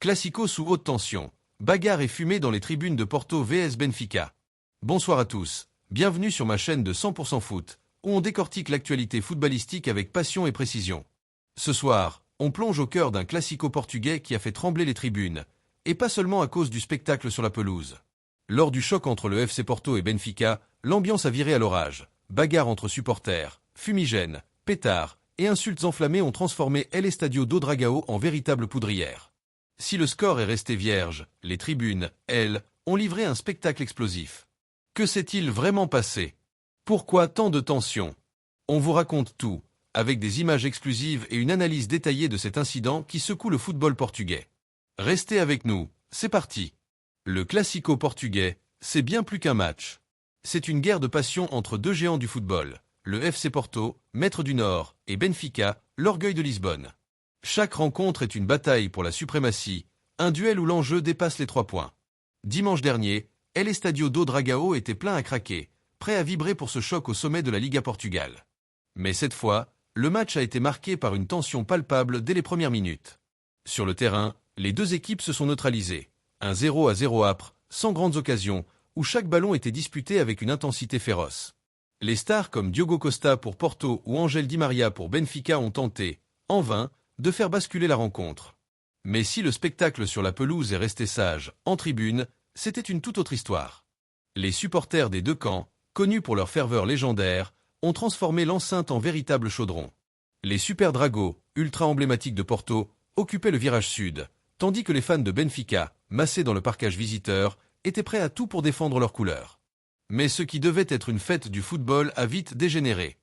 Classico sous haute tension. Bagarre et fumée dans les tribunes de Porto vs Benfica. Bonsoir à tous, bienvenue sur ma chaîne de 100% foot, où on décortique l'actualité footballistique avec passion et précision. Ce soir, on plonge au cœur d'un classico portugais qui a fait trembler les tribunes, et pas seulement à cause du spectacle sur la pelouse. Lors du choc entre le FC Porto et Benfica, l'ambiance a viré à l'orage. Bagarre entre supporters, fumigènes, pétards et insultes enflammées ont transformé El Estadio do Dragão en véritable poudrière. Si le score est resté vierge, les tribunes, elles, ont livré un spectacle explosif. Que s'est-il vraiment passé? Pourquoi tant de tension? On vous raconte tout, avec des images exclusives et une analyse détaillée de cet incident qui secoue le football portugais. Restez avec nous, c'est parti. Le Classico portugais, c'est bien plus qu'un match. C'est une guerre de passion entre deux géants du football, le FC Porto, maître du Nord, et Benfica, l'orgueil de Lisbonne. Chaque rencontre est une bataille pour la suprématie, un duel où l'enjeu dépasse les 3 points. Dimanche dernier, El Estadio do Dragão était plein à craquer, prêt à vibrer pour ce choc au sommet de la Liga Portugal. Mais cette fois, le match a été marqué par une tension palpable dès les premières minutes. Sur le terrain, les deux équipes se sont neutralisées. Un 0-0 âpre, sans grandes occasions, où chaque ballon était disputé avec une intensité féroce. Les stars comme Diogo Costa pour Porto ou Ángel Di Maria pour Benfica ont tenté, en vain, de faire basculer la rencontre. Mais si le spectacle sur la pelouse est resté sage, en tribune, c'était une toute autre histoire. Les supporters des deux camps, connus pour leur ferveur légendaire, ont transformé l'enceinte en véritable chaudron. Les Super Dragos, ultra emblématiques de Porto, occupaient le virage sud, tandis que les fans de Benfica, massés dans le parcage visiteur, étaient prêts à tout pour défendre leurs couleurs. Mais ce qui devait être une fête du football a vite dégénéré.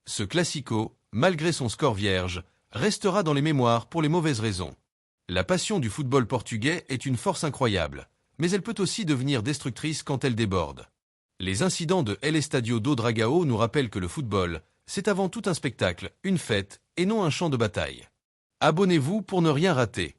Ce classico, malgré son score vierge, restera dans les mémoires pour les mauvaises raisons. La passion du football portugais est une force incroyable, mais elle peut aussi devenir destructrice quand elle déborde. Les incidents de El Estadio do Dragão nous rappellent que le football, c'est avant tout un spectacle, une fête, et non un champ de bataille. Abonnez-vous pour ne rien rater.